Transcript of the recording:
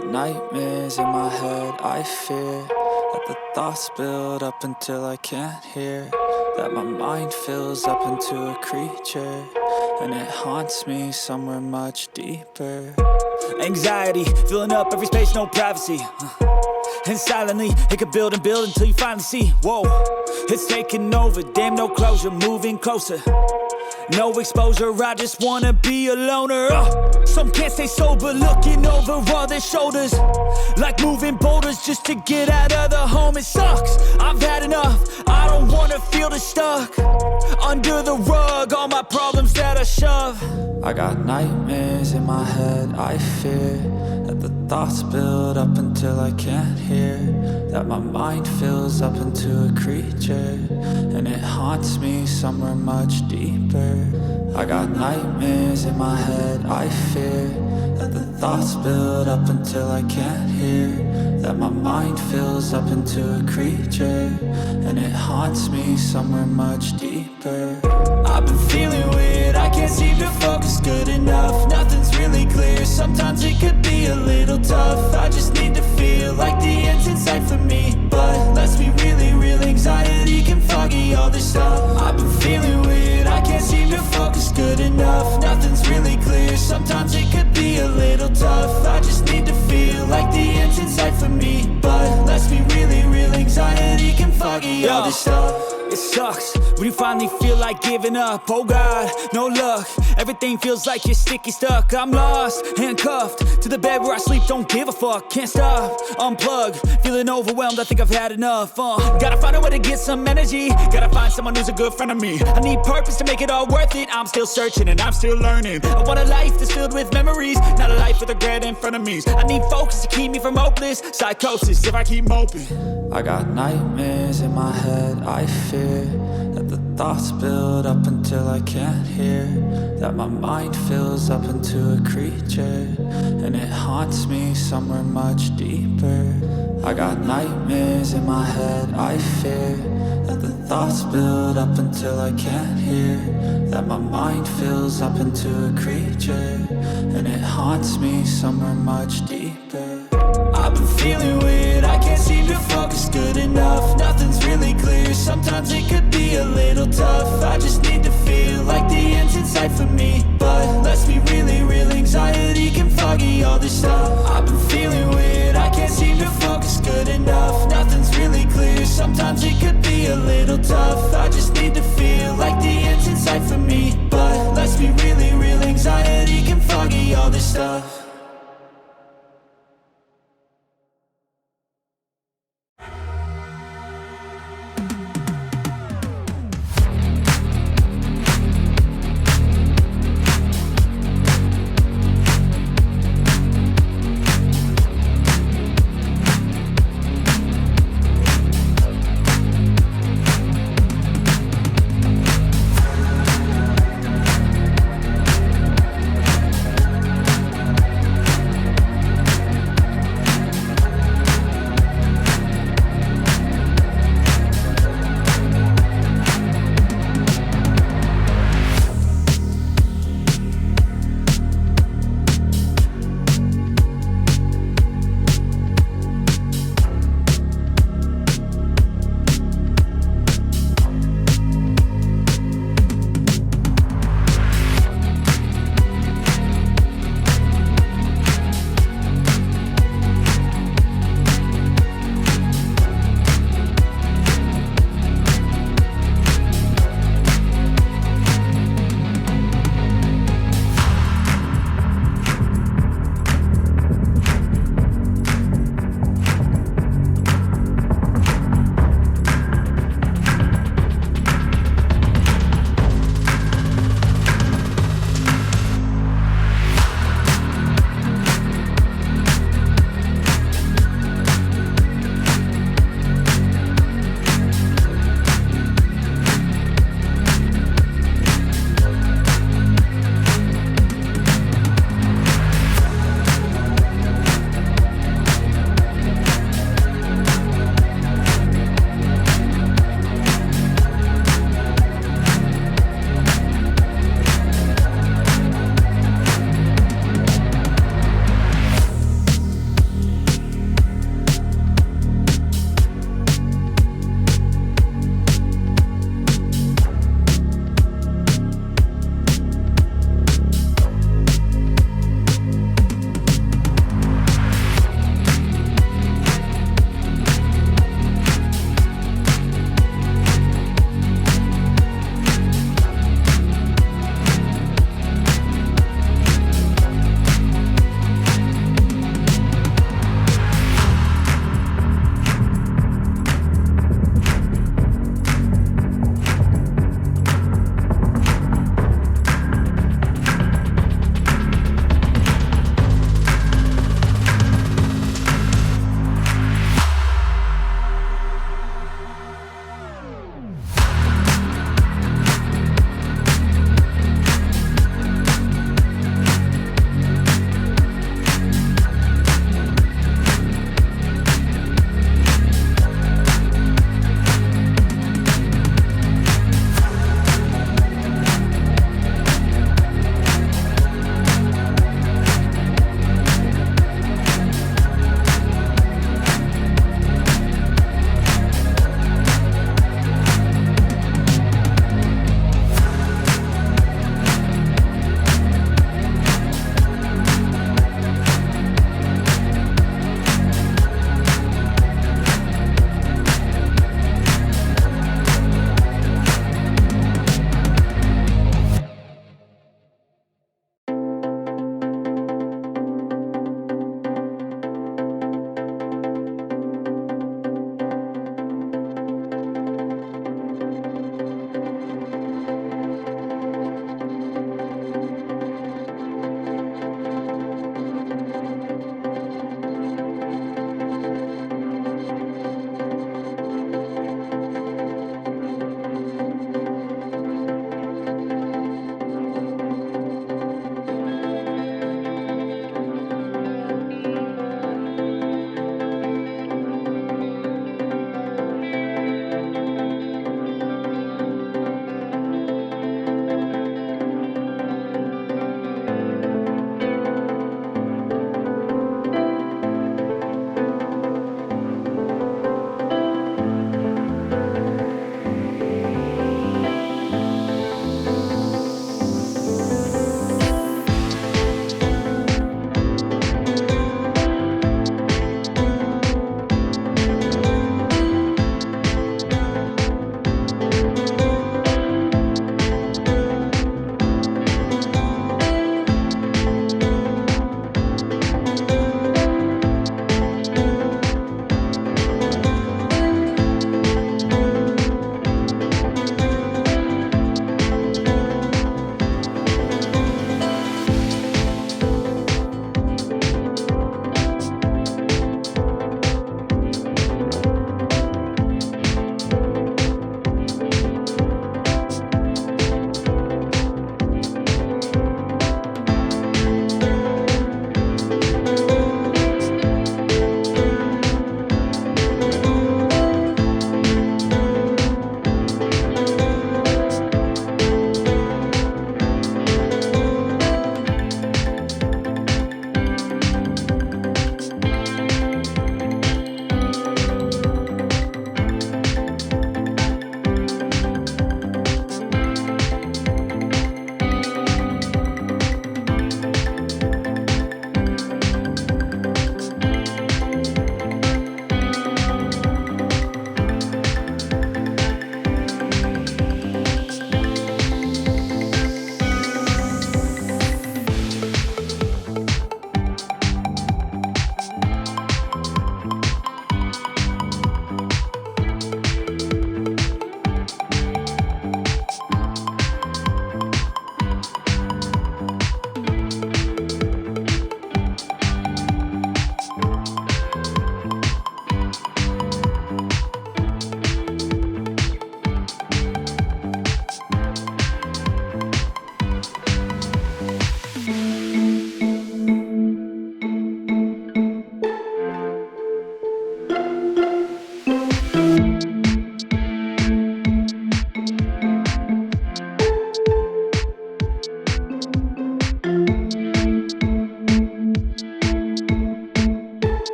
got nightmares in my head, I fear that the thoughts build up until I can't hear, that my mind fills up into a creature, and it haunts me somewhere much deeper. Anxiety, filling up every space, no privacy. And silently, it could build and build until you finally see, whoa, it's taking over, damn no closure, moving closer. No exposure, I just wanna be a loner. Some can't stay sober, looking over all their shoulders, like moving boulders just to get out of the home. It sucks, I've had enough, I don't wanna feel the stuck under the rug, all my problems that I shove. I got nightmares in my head, I fear that the thoughts build up until I can't hear, that my mind fills up into a creature, and it haunts me somewhere much deeper. I got nightmares in my head, I fear that the thoughts build up until I can't hear, that my mind fills up into a creature, and it haunts me somewhere much deeper. I've been feeling weird, I can't seem to focus good enough, nothing's really clear, sometimes it could be a little tough. I just need to feel like the end's in sight for me, but let's be really real, anxiety can foggy all this stuff. I've been feeling weird, I can't seem to focus good enough, nothing's really clear, sometimes it could be a little tough. I just need to feel like the end's in sight for me, but let's be really real, anxiety can foggy all this stuff. It sucks when you finally feel like giving up. Oh God, no luck, everything feels like you're sticky stuck. I'm lost, handcuffed to the bed where I sleep, don't give a fuck. Can't stop, unplug, feeling overwhelmed, I think I've had enough. Gotta find a way to get some energy, gotta find someone who's a good friend of me. I need purpose to make it all worth it, I'm still searching and I'm still learning. I want a life that's filled with memories, not a life with regret and frenemies. I need focus to keep me from hopeless psychosis if I keep moping. I got nightmares in my head, I fear that the thoughts build up until I can't hear, that my mind fills up into a creature, and it haunts me somewhere much deeper. I got nightmares in my head, I fear that the thoughts build up until I can't hear, that my mind fills up into a creature, and it haunts me somewhere much deeper. I've been feeling weird, I can't seem to focus good enough, nothing's really clear, sometimes it could be a little tough. I just need to feel like the end's in sight for me, but let's be really real, anxiety can foggy all this stuff. I've been feeling weird, I can't seem to focus good enough, nothing's really clear, sometimes it could be a little tough. I just need to feel like the end's in sight for me, but let's be really real, anxiety can foggy all this stuff.